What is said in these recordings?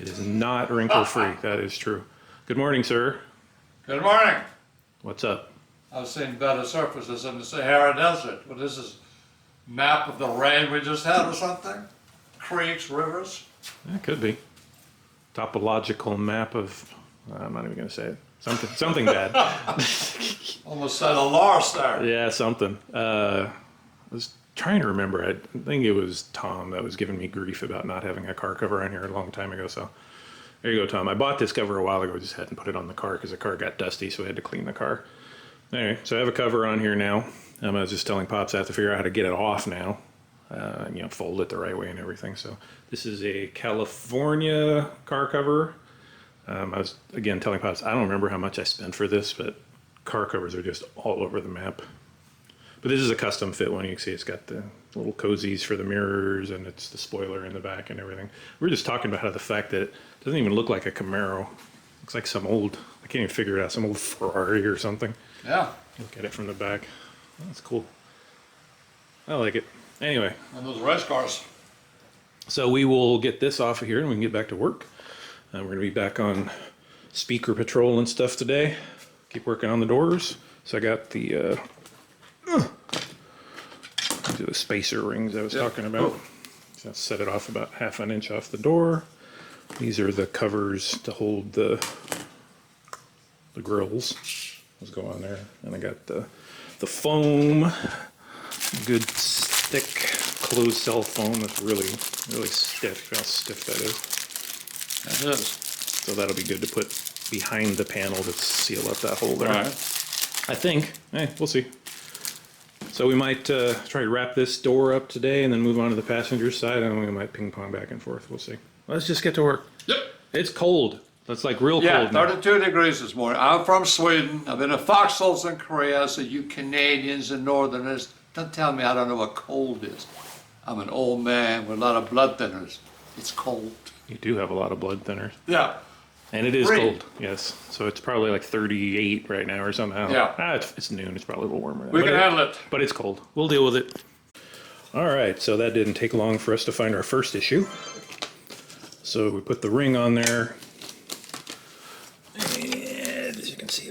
It is not wrinkle-free. That is true. Good morning, sir. Good morning. What's up? I've seen better surfaces in the Sahara Desert. What is this, map of the rain we just had or something? Creeks, rivers? It could be. Topological map of... I'm not even going to say it. Something bad. Almost said a loss there. Yeah, something. I was trying to remember. I think it was Tom that was giving me grief about not having a car cover on here a long time ago. So there you go, Tom. I bought this cover a while ago. I just hadn't put it on the car because the car got dusty, so I had to clean the car. Anyway, so I have a cover on here now. I was just telling Pops I have to figure out how to get it off now. Fold it the right way and everything. So this is a California car cover. I was, again, telling Pops, I don't remember how much I spent for this, but car covers are just all over the map. But this is a custom fit one. You can see it's got the little cozies for the mirrors, and it's the spoiler in the back and everything. We were just talking about how the fact that it doesn't even look like a Camaro. It looks like some old, I can't even figure it out, some old Ferrari or something. Yeah. Look at it from the back. That's cool. I like it. Anyway. And those race cars. So we will get this off of here and we can get back to work. We're going to be back on speaker patrol and stuff today. Keep working on the doors. So I got the spacer rings I was talking about. So I'll set it off about 1/2 inch off the door. These are the covers to hold the grills. Those go on there. And I got the foam, good thick closed cell foam that's really stiff. How stiff that is. That is. So that'll be good to put behind the panel to seal up that hole there. Right. I think. We'll see. So we might try to wrap this door up today and then move on to the passenger side, and we might ping pong back and forth. We'll see. Let's just get to work. Yep. It's cold. That's like real Yeah, cold now. 32 degrees this morning. I'm from Sweden. I've been to foxholes in Korea, so you Canadians and Northerners, don't tell me I don't know what cold is. I'm an old man with a lot of blood thinners. It's cold. You do have a lot of blood thinners. Yeah. And it is Great. cold, yes. So it's probably like 38 right now or something. Yeah. It's noon. It's probably a little warmer now. We can handle it. But it's cold. We'll deal with it. All right, so that didn't take long for us to find our first issue. So we put the ring on there. And as you can see,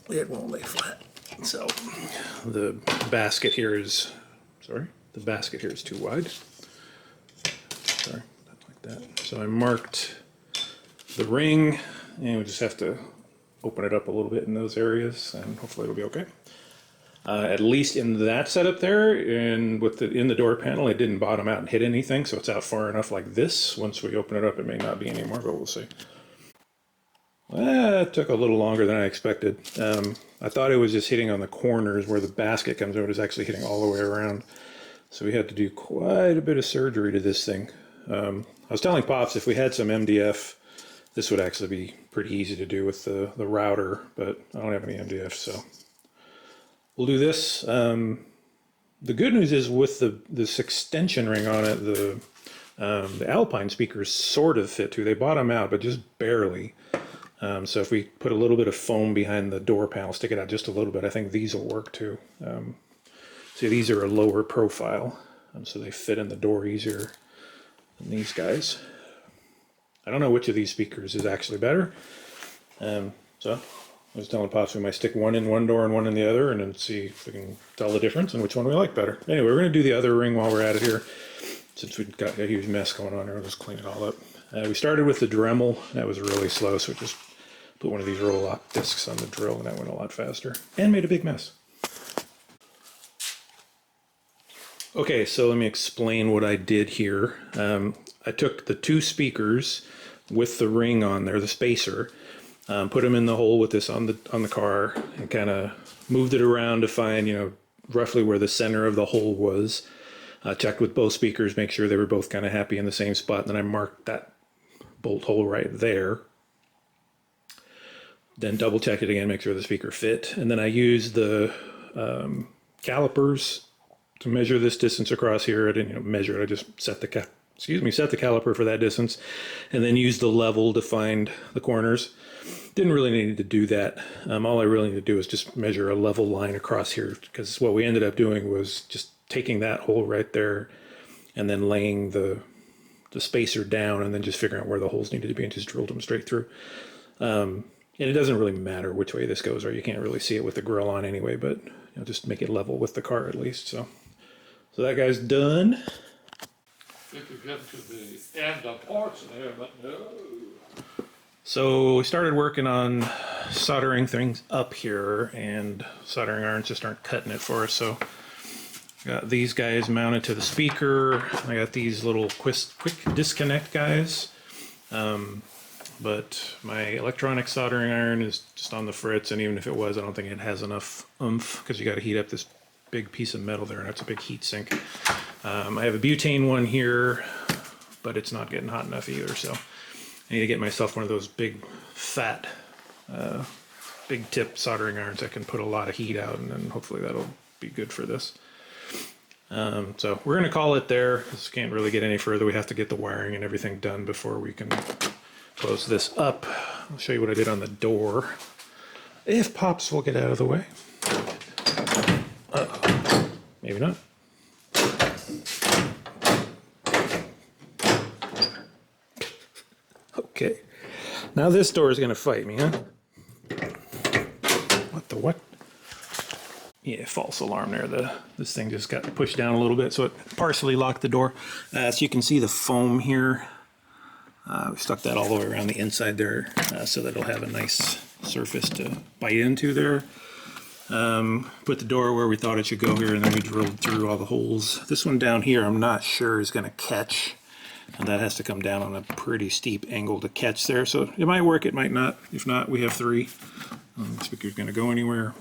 it won't lay flat. So the basket here is, the basket here is too wide. Sorry, not like that. So I marked the ring, and we just have to open it up a little bit in those areas, and hopefully it'll be okay. At least in that setup there, and with in the door panel, it didn't bottom out and hit anything, so it's out far enough like this. Once we open it up, it may not be anymore, but we'll see. It took a little longer than I expected. I thought it was just hitting on the corners where the basket comes over. It was actually hitting all the way around. So we had to do quite a bit of surgery to this thing. I was telling Pops if we had some MDF, this would actually be pretty easy to do with the router, but I don't have any MDF, so we'll do this. The good news is with this extension ring on it, the Alpine speakers sort of fit too. They bottom out, but just barely. So if we put a little bit of foam behind the door panel, stick it out just a little bit, I think these will work too. See, these are a lower profile, so they fit in the door easier than these guys. I don't know which of these speakers is actually better. So I was telling Pops we might stick one in one door and one in the other, and then see if we can tell the difference and which one we like better. Anyway, we're going to do the other ring while we're at it here. Since we've got a huge mess going on here, we'll just clean it all up. We started with the Dremel. That was really slow, so we just put one of these roll-lock discs on the drill, and that went a lot faster. And made a big mess. Okay, so let me explain what I did here. I took the two speakers with the ring on there, the spacer, put them in the hole with this on the car, and kind of moved it around to find, roughly where the center of the hole was. Checked with both speakers, make sure they were both kind of happy in the same spot, and then I marked that bolt hole right there. Then double checked it again, make sure the speaker fit, and then I used the calipers to measure this distance across here. I didn't measure it, I just set the caliper for that distance, and then used the level to find the corners. Didn't really need to do that. All I really need to do is just measure a level line across here, because what we ended up doing was just taking that hole right there and then laying the spacer down and then just figuring out where the holes needed to be and just drilled them straight through. And it doesn't really matter which way this goes, right? You can't really see it with the grill on anyway, but just make it level with the car at least. So that guy's done. You could get to the end of parts in here, but no. So we started working on soldering things up here, and soldering irons just aren't cutting it for us. So got these guys mounted to the speaker. I got these little quick disconnect guys. But my electronic soldering iron is just on the fritz, and even if it was, I don't think it has enough oomph because you got to heat up this big piece of metal there, and that's a big heat sink. I have a butane one here, but it's not getting hot enough either, so I need to get myself one of those big, fat, big tip soldering irons that can put a lot of heat out, and then hopefully that'll be good for this. So we're going to call it there. This can't really get any further. We have to get the wiring and everything done before we can close this up. I'll show you what I did on the door. If Pops will get out of the way. Uh-oh. Maybe not. Okay. Now this door is going to fight me, huh? What the what? Yeah, false alarm there. This thing just got pushed down a little bit, so it partially locked the door. So you can see the foam here. We stuck that all the way around the inside there so that it'll have a nice surface to bite into there. Put the door where we thought it should go here, and then we drilled through all the holes. This one down here I'm not sure is going to catch, and that has to come down on a pretty steep angle to catch there. So it might work, it might not. If not, we have 3. The speaker's going to go anywhere.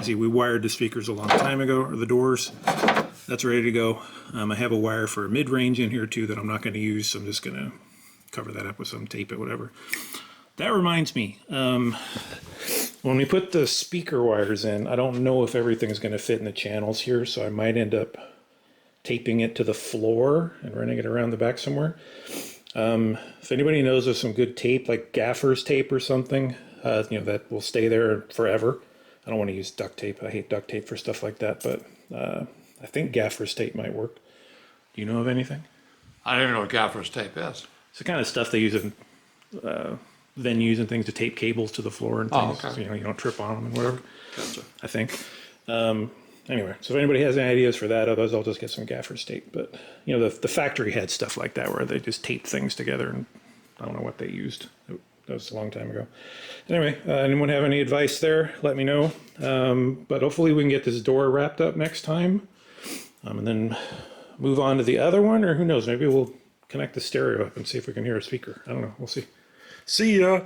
See, we wired the speakers a long time ago, or the doors. That's ready to go. I have a wire for a mid-range in here too that I'm not going to use, so I'm just going to cover that up with some tape or whatever. That reminds me, when we put the speaker wires in, I don't know if everything's going to fit in the channels here, so I might end up taping it to the floor and running it around the back somewhere. If anybody knows of some good tape, like gaffer's tape or something, that will stay there forever. I don't want to use duct tape. I hate duct tape for stuff like that, but I think gaffer's tape might work. Do you know of anything? I don't even know what gaffer's tape is. It's the kind of stuff they use in venues and things to tape cables to the floor and things. Oh, okay. So, you don't trip on them and whatever. Gotcha. I think. Anyway, so if anybody has any ideas for that, otherwise I'll just get some gaffer's tape. But, the factory had stuff like that where they just tape things together, and I don't know what they used. That was a long time ago. Anyway, anyone have any advice there? Let me know. But hopefully we can get this door wrapped up next time. And then move on to the other one, or who knows, maybe we'll connect the stereo up and see if we can hear a speaker. I don't know, we'll see. See ya!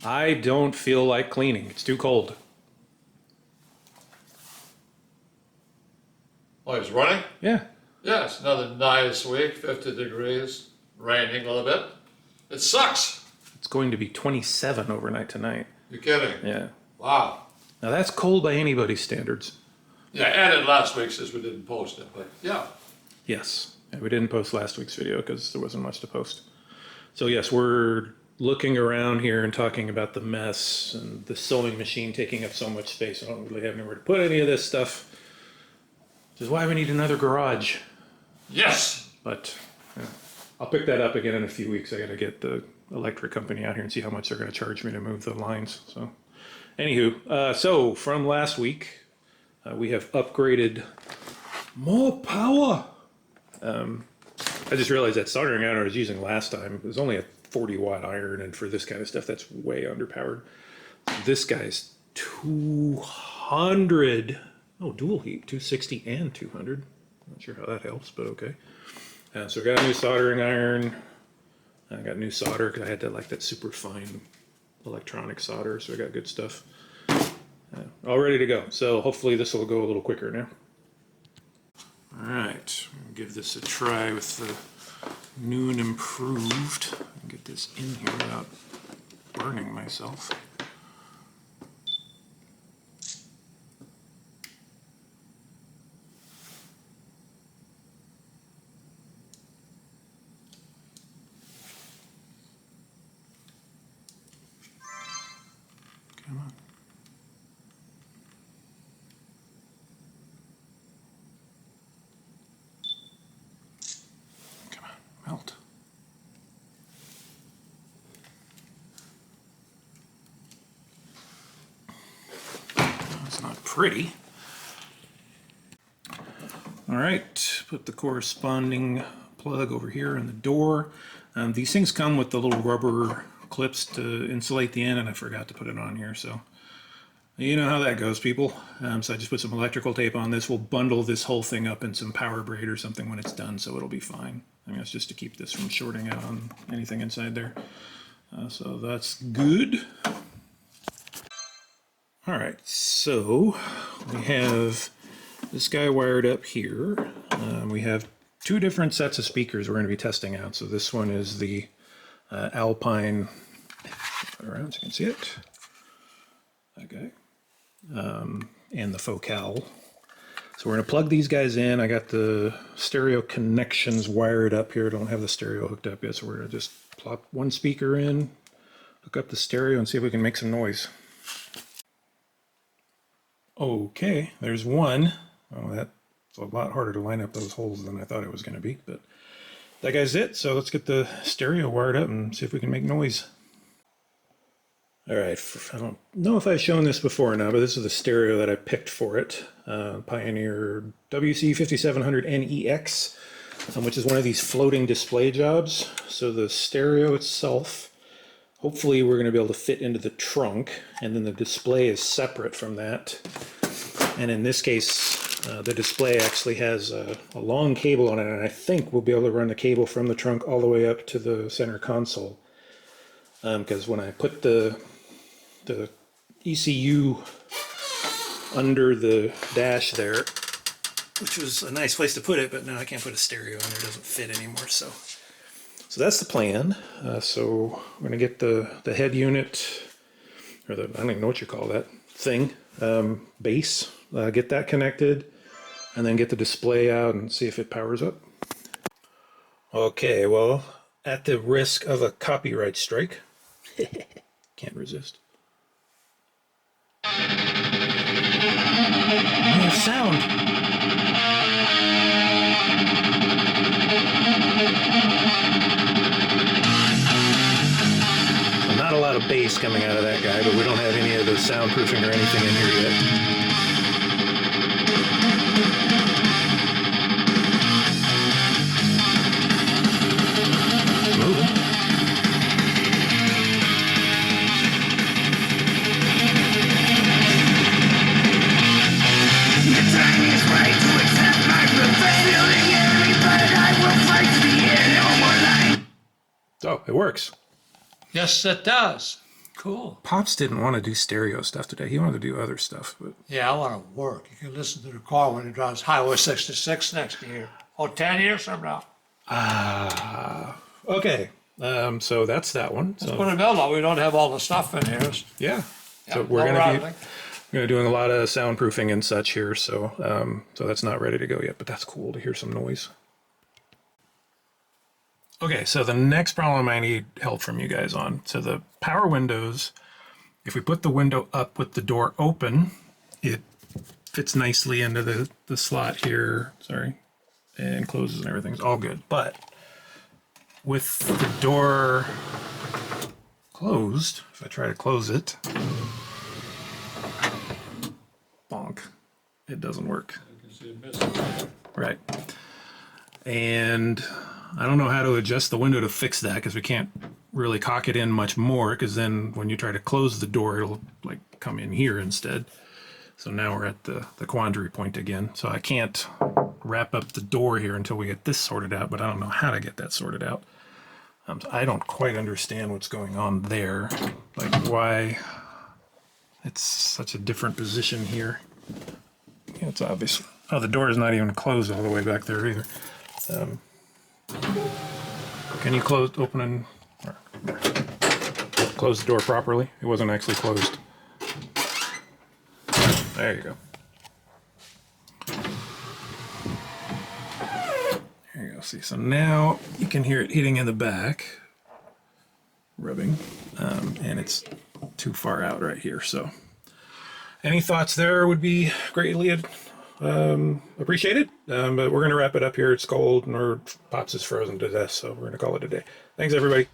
I don't feel like cleaning, it's too cold. Oh, he's running? Yeah. Yes, another nice week, 50 degrees, raining a little bit. It sucks. It's going to be 27 overnight tonight. You kidding? Yeah. Wow. Now that's cold by anybody's standards. Yeah, added last week since we didn't post it, but yeah. Yes. And we didn't post last week's video because there wasn't much to post. So yes, we're looking around here and talking about the mess and the sewing machine taking up so much space. I don't really have anywhere to put any of this stuff. Which is why we need another garage. Yes! But yeah, I'll pick that up again in a few weeks. I got to get the electric company out here and see how much they're going to charge me to move the lines. So, anywho, so from last week, we have upgraded more power. I just realized that soldering iron I was using last time was only a 40-watt iron, and for this kind of stuff, that's way underpowered. This guy's 200. Oh, dual heat, 260 and 200. Not sure how that helps, but okay. So I got a new soldering iron. I got new solder because I had that super fine electronic solder, so I got good stuff. All ready to go. So hopefully this will go a little quicker now. All right, give this a try with the new and improved. Get this in here without burning myself. Come on. Come on. pretty. All right, put the corresponding plug over here in the door. These things come with the little rubber clips to insulate the end, and I forgot to put it on here, so you know how that goes, people. So I just put some electrical tape on this. We'll bundle this whole thing up in some power braid or something when it's done, so it'll be fine. I mean, it's just to keep this from shorting out on anything inside there. So that's good. All right, so we have this guy wired up here. We have two different sets of speakers we're going to be testing out. So this one is the Alpine, around so you can see it. Okay. And the Focal. So we're going to plug these guys in. I got the stereo connections wired up here. Don't have the stereo hooked up yet, so we're going to just plop one speaker in, hook up the stereo, and see if we can make some noise. Okay, there's one. Oh, that's a lot harder to line up those holes than I thought it was going to be, but that guy's it. So let's get the stereo wired up and see if we can make noise. All right, I don't know if I've shown this before or not, but this is the stereo that I picked for it. Pioneer WC5700NEX, which is one of these floating display jobs. So the stereo itself, hopefully we're going to be able to fit into the trunk, and then the display is separate from that. And in this case, the display actually has a long cable on it, and I think we'll be able to run the cable from the trunk all the way up to the center console. Because when I put the ECU under the dash there, which was a nice place to put it, but now I can't put a stereo in there, it doesn't fit anymore. So that's the plan. So we're gonna get the head unit, or the, I don't even know what you call that thing, base, get that connected, and then get the display out and see if it powers up. Okay, well, at the risk of a copyright strike, can't resist. Oh, sound. So not a lot of bass coming out of that guy, but we don't have any of the soundproofing or anything in here yet. It's moving. Oh, it works. Yes, it does. Cool. Pops didn't want to do stereo stuff today. He wanted to do other stuff, but Yeah, I want to work. You can listen to the car when it drives Highway 66 next year. Oh, 10 years from now. okay. So that's that one. Let's So put a bell on. We don't have all the stuff in here. yeah. So Yeah, we're no gonna be rattling. doing a lot of soundproofing and such here. So so that's not ready to go yet, but that's cool to hear some noise. Okay, so the next problem I need help from you guys on. So the power windows, if we put the window up with the door open, it fits nicely into the slot here, sorry, and closes and everything's all good. But with the door closed, if I try to close it, bonk, it doesn't work. Right. And I don't know how to adjust the window to fix that, because we can't really cock it in much more, because then when you try to close the door, it'll like come in here instead. So now we're at the quandary point again. So I can't wrap up the door here until we get this sorted out, but I don't know how to get that sorted out. So I don't quite understand what's going on there, like why it's such a different position here. Yeah, it's obvious. Oh, the door is not even closed all the way back there either. Can you open and close the door properly? It wasn't actually closed. There you go. There you go. See, so now you can hear it hitting in the back, rubbing, and it's too far out right here. So, any thoughts there would be greatly appreciated. But we're going to wrap it up here. It's cold, and Pops is frozen to death, so we're going to call it a day. Thanks, everybody.